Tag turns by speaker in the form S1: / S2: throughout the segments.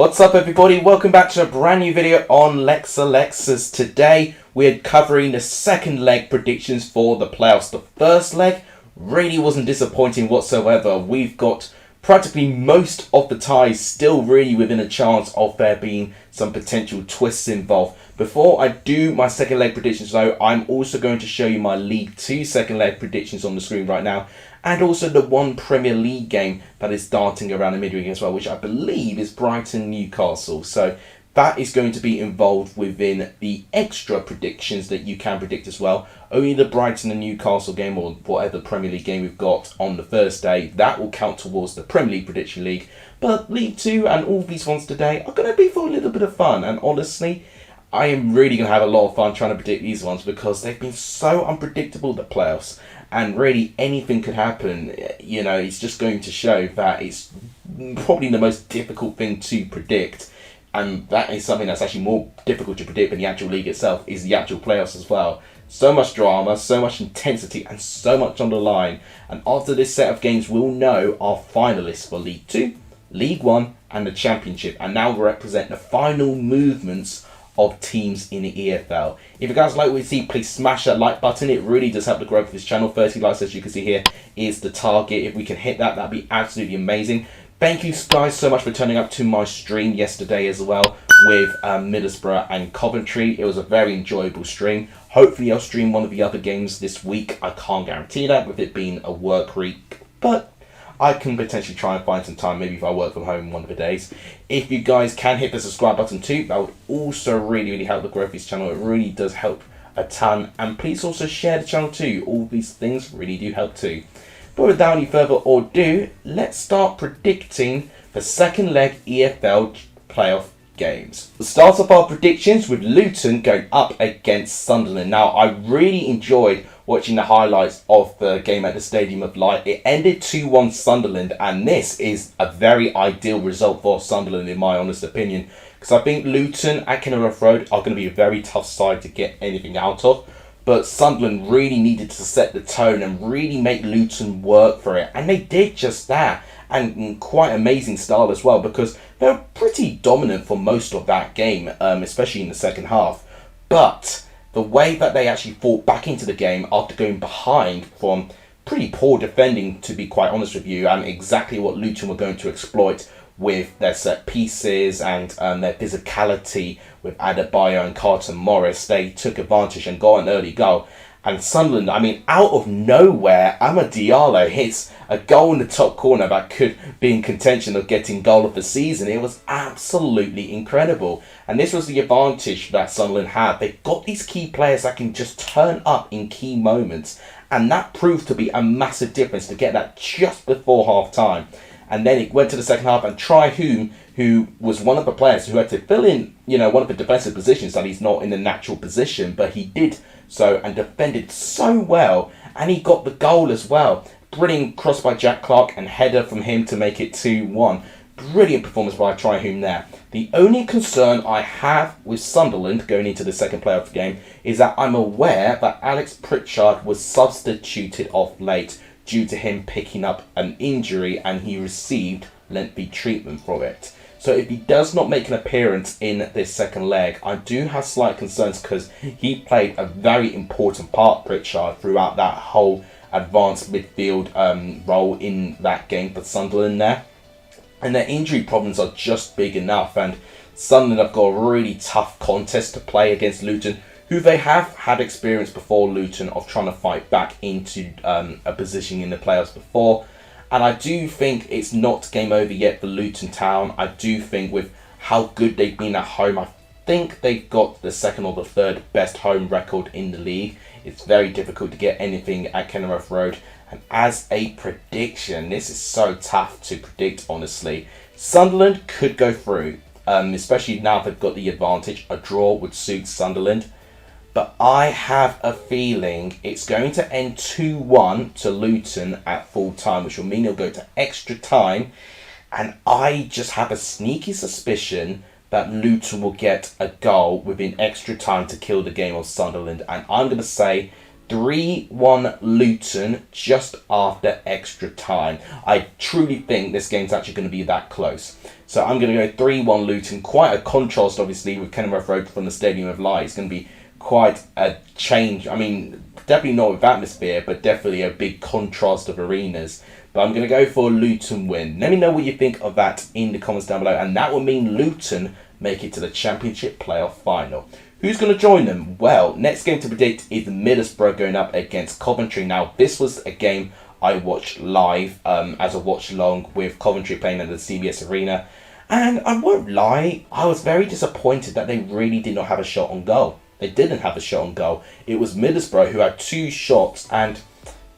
S1: What's up everybody, welcome back to a brand new video on Lexalexus. Today we're covering the second leg predictions for the playoffs. The first leg really wasn't disappointing whatsoever. We've got practically most of the ties still really within a chance of there being some potential twists involved. Before I do my second leg predictions though, I'm also going to show you my League 2 second leg predictions on the screen right now. And also the one Premier League game that is starting around the midweek as well, which I believe is Brighton Newcastle. So that is going to be involved within the extra predictions that you can predict as well. Only the Brighton and Newcastle game, or whatever Premier League game we've got on the Thursday, that will count towards the Premier League Prediction League. But League 2 and all these ones today are going to be for a little bit of fun. And honestly, I am really going to have a lot of fun trying to predict these ones because they've been so unpredictable, the playoffs. And really anything could happen. You know, it's just going to show that it's probably the most difficult thing to predict. And that is something that's actually more difficult to predict than the actual league itself, is the actual playoffs as well. So much drama, so much intensity, and so much on the line. And after this set of games, we'll know our finalists for League 2, League 1, and the Championship. And now we'll represent the final movements of teams in the EFL. If you guys like what you see, please smash that like button. It really does help the growth of this channel. 30 likes, as you can see here, is the target. If we can hit that, that'd be absolutely amazing. Thank you guys so much for turning up to my stream yesterday as well with Middlesbrough and Coventry. It was a very enjoyable stream. Hopefully I'll stream one of the other games this week. I can't guarantee that with it being a work week, but I can potentially try and find some time, maybe if I work from home one of the days. If you guys can hit the subscribe button too, that would also really help the growth of this channel. It really does help a ton. And please also share the channel too. All these things really do help too. But without any further ado, let's start predicting the second leg EFL playoff games. We'll start off our predictions with Luton going up against Sunderland. Now, I really enjoyed watching the highlights of the game at the Stadium of Light. It ended 2-1 Sunderland, and this is a very ideal result for Sunderland in my honest opinion, because I think Luton at Kenilworth Road are going to be a very tough side to get anything out of. But Sunderland really needed to set the tone and really make Luton work for it. And they did just that. And in quite amazing style as well, because they were pretty dominant for most of that game, especially in the second half. But the way that they actually fought back into the game after going behind from pretty poor defending, to be quite honest with you, and exactly what Luton were going to exploit with their set pieces and their physicality with Adebayo and Carlton Morris, they took advantage and got an early goal. And Sunderland, I mean, out of nowhere, Amad Diallo hits a goal in the top corner that could be in contention of getting goal of the season. It was absolutely incredible. And this was the advantage that Sunderland had. They've got these key players that can just turn up in key moments. And that proved to be a massive difference to get that just before half time. And then it went to the second half, and Tri-Hume, who was one of the players who had to fill in, you know, one of the defensive positions that he's not in the natural position, but he did so and defended so well, and he got the goal as well. Brilliant cross by Jack Clark and header from him to make it 2-1. Brilliant performance by Tri-Hume there. The only concern I have with Sunderland going into the second playoff game is that I'm aware that Alex Pritchard was substituted off late due to him picking up an injury, and he received lengthy treatment for it. So if he does not make an appearance in this second leg, I do have slight concerns, because he played a very important part, Pritchard, throughout that whole advanced midfield role in that game for Sunderland there. And their injury problems are just big enough, and Sunderland have got a really tough contest to play against Luton, who they have had experience before Luton of trying to fight back into a position in the playoffs before. And I do think it's not game over yet for Luton Town. I do think with how good they've been at home, I think they've got the second or the third best home record in the league. It's very difficult to get anything at Kenilworth Road. And as a prediction, this is so tough to predict, honestly. Sunderland could go through, especially now they've got the advantage. A draw would suit Sunderland. But I have a feeling it's going to end 2-1 to Luton at full time, which will mean it'll go to extra time. And I just have a sneaky suspicion that Luton will get a goal within extra time to kill the game of Sunderland. And I'm going to say 3-1 Luton just after extra time. I truly think this game's actually going to be that close. So I'm going to go 3-1 Luton. Quite a contrast, obviously, with Kenilworth Road from the Stadium of Light. It's going to be quite a change. I mean, definitely not with atmosphere, but definitely a big contrast of arenas. But I'm going to go for a Luton win. Let me know what you think of that in the comments down below. And that will mean Luton make it to the Championship playoff final. Who's going to join them? Well, next game to predict is Middlesbrough going up against Coventry. Now, this was a game I watched live as a watch-along with Coventry playing at the CBS Arena. And I won't lie, I was very disappointed that they really did not have a shot on goal. They didn't have a shot on goal. It was Middlesbrough who had 2 shots, and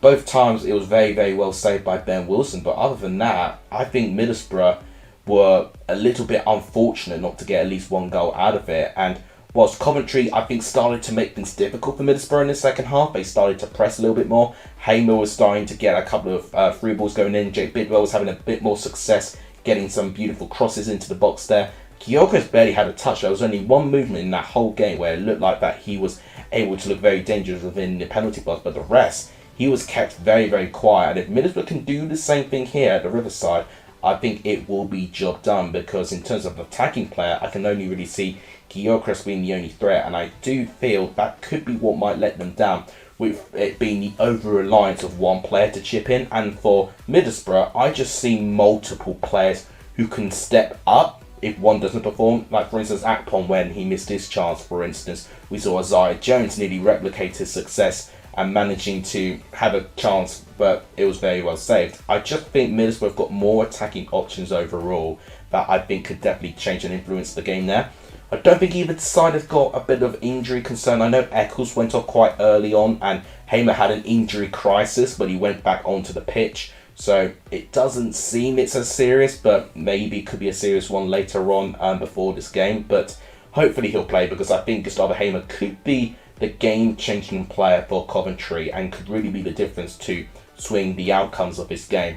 S1: both times it was very, very well saved by Ben Wilson. But other than that, I think Middlesbrough were a little bit unfortunate not to get at least 1 goal out of it. And whilst Coventry, I think, started to make things difficult for Middlesbrough in the second half. They started to press a little bit more. Hamer was starting to get a couple of through balls going in. Jake Bidwell was having a bit more success getting some beautiful crosses into the box there. Gyökeres barely had a touch. There was only one movement in that whole game where it looked like that he was able to look very dangerous within the penalty box. But the rest, he was kept very, very quiet. And if Middlesbrough can do the same thing here at the Riverside, I think it will be job done. Because in terms of attacking player, I can only really see Gyökeres being the only threat, and I do feel that could be what might let them down, with it being the over-reliance of one player to chip in. And for Middlesbrough, I just see multiple players who can step up if one doesn't perform. Like, for instance, Akpom, when he missed his chance, for instance, we saw Isaiah Jones nearly replicate his success and managing to have a chance, but it was very well saved. I just think Middlesbrough have got more attacking options overall that I think could definitely change and influence the game there. I don't think either side has got a bit of injury concern. I know Eccles went off quite early on and Hamer had an injury crisis, but he went back onto the pitch. So it doesn't seem it's as serious, but maybe it could be a serious one later on before this game. But hopefully he'll play, because I think Gustavo Hamer could be the game-changing player for Coventry and could really be the difference to swing the outcomes of this game.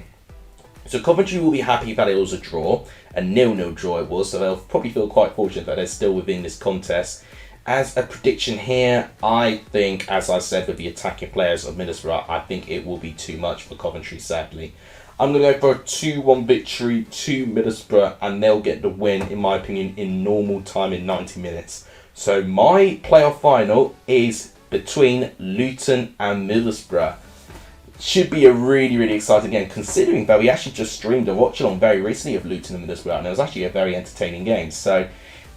S1: So Coventry will be happy that it was a draw, a 0-0 draw it was, so they'll probably feel quite fortunate that they're still within this contest. As a prediction here, I think, as I said with the attacking players of Middlesbrough, I think it will be too much for Coventry, sadly. I'm going to go for a 2-1 victory to Middlesbrough, and they'll get the win, in my opinion, in normal time in 90 minutes. So my playoff final is between Luton and Middlesbrough. Should be a really, really exciting game, considering that we actually just streamed a watch-along very recently of Luton and Middlesbrough, and it was actually a very entertaining game. So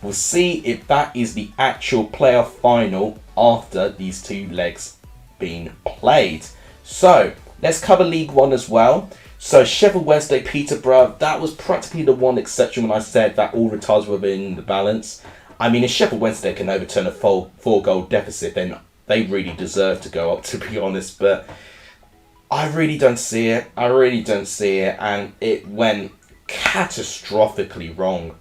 S1: we'll see if that is the actual playoff final after these 2 legs being played. So let's cover League One as well. So Sheffield Wednesday, Peterborough, that was practically the one exception when I said that all the ties were within the balance. I mean, if Sheffield Wednesday can overturn a 4-goal deficit, then they really deserve to go up, to be honest. But I really don't see it. And it went catastrophically wrong.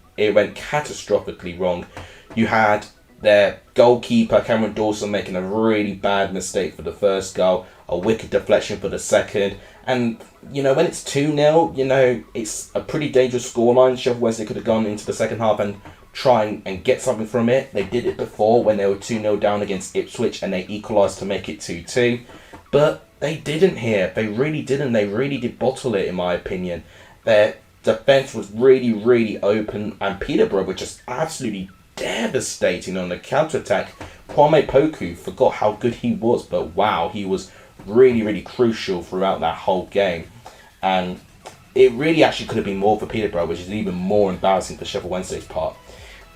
S1: You had their goalkeeper, Cameron Dawson, making a really bad mistake for the first goal, a wicked deflection for the second. And, you know, when it's 2-0, you know, it's a pretty dangerous scoreline. Sheffield Wednesday could have gone into the second half and try and get something from it. They did it before when they were 2-0 down against Ipswich and they equalised to make it 2-2. But they didn't here. They really didn't. They really did bottle it, in my opinion. Their defence was really, really open, and Peterborough were just absolutely devastating on the counter-attack. Kwame Poku, forgot how good he was, but wow, he was really, really crucial throughout that whole game. And it really actually could have been more for Peterborough, which is even more embarrassing for Sheffield Wednesday's part.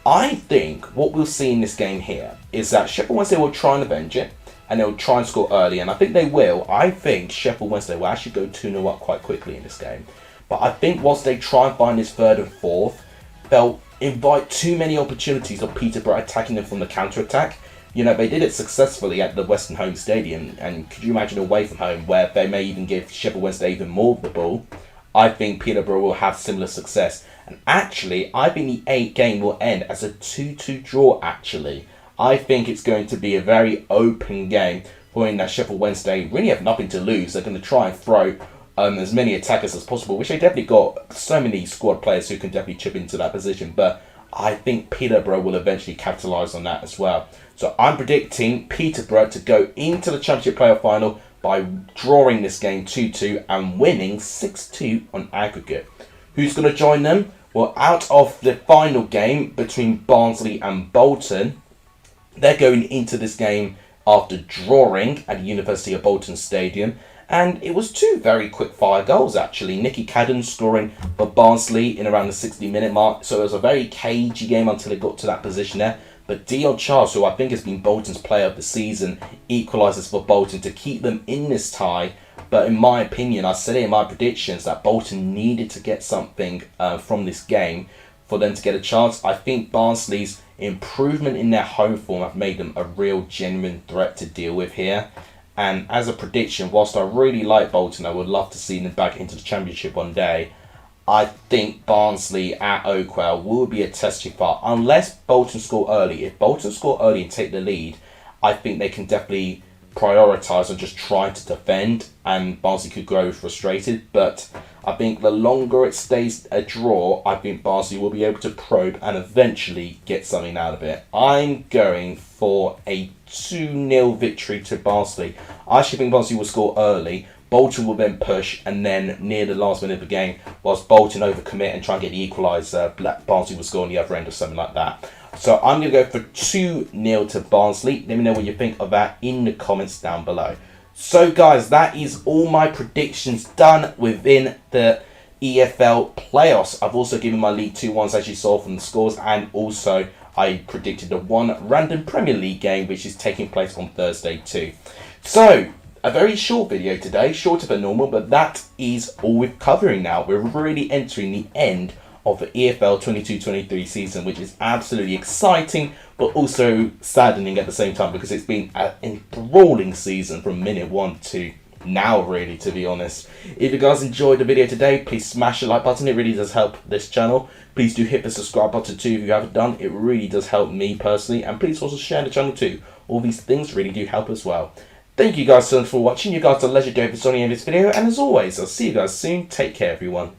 S1: I think what we'll see in this game here is that Sheffield Wednesday will try and avenge it, and they'll try and score early, and I think they will. I think Sheffield Wednesday will actually go 2-0 up quite quickly in this game. But I think whilst they try and find this third and fourth, they'll invite too many opportunities of Peterborough attacking them from the counter-attack. You know, they did it successfully at the Western Home Stadium, and could you imagine away from home, where they may even give Sheffield Wednesday even more of the ball? I think Peterborough will have similar success. And actually, I think the game will end as a 2-2 draw, actually. I think it's going to be a very open game, pointing that Sheffield Wednesday really have nothing to lose. They're going to try and throw as many attackers as possible, which they definitely got so many squad players who can definitely chip into that position. But I think Peterborough will eventually capitalise on that as well. So I'm predicting Peterborough to go into the Championship playoff final by drawing this game 2-2 and winning 6-2 on aggregate. Who's going to join them? Well, out of the final game between Barnsley and Bolton, they're going into this game after drawing at the University of Bolton Stadium. And it was two very quick fire goals actually. Nicky Cadden scoring for Barnsley in around the 60-minute mark. So it was a very cagey game until it got to that position there. But Dion Charles, who I think has been Bolton's player of the season, equalises for Bolton to keep them in this tie. But in my opinion, I said it in my predictions that Bolton needed to get something from this game for them to get a chance. I think Barnsley's improvement in their home form have made them a real genuine threat to deal with here. And as a prediction, whilst I really like Bolton, I would love to see them back into the Championship one day. I think Barnsley at Oakwell will be a test too far unless Bolton score early. If Bolton score early and take the lead, I think they can definitely prioritise on just trying to defend, and Barnsley could grow frustrated. But I think the longer it stays a draw, I think Barnsley will be able to probe and eventually get something out of it. I'm going for a 2-0 victory to Barnsley. I actually think Barnsley will score early. Bolton will then push, and then near the last minute of the game, whilst Bolton overcommit and try and get the equaliser, Barnsley will score on the other end or something like that. So I'm going to go for 2-0 to Barnsley. Let me know what you think of that in the comments down below. So guys, that is all my predictions done within the EFL playoffs. I've also given my League 2 ones as you saw from the scores, and also I predicted the one random Premier League game which is taking place on Thursday too. So a very short video today, shorter than normal, but that is all we're covering now. We're really entering the end of the EFL 22-23 season, which is absolutely exciting, but also saddening at the same time because it's been an enthralling season from minute 1 to now, really, to be honest. If you guys enjoyed the video today, please smash the like button. It really does help this channel. Please do hit the subscribe button too if you haven't done. It really does help me personally, and please also share the channel too. All these things really do help as well. Thank you guys so much for watching. You guys are legendary for joining in this video, and as always, I'll see you guys soon. Take care, everyone.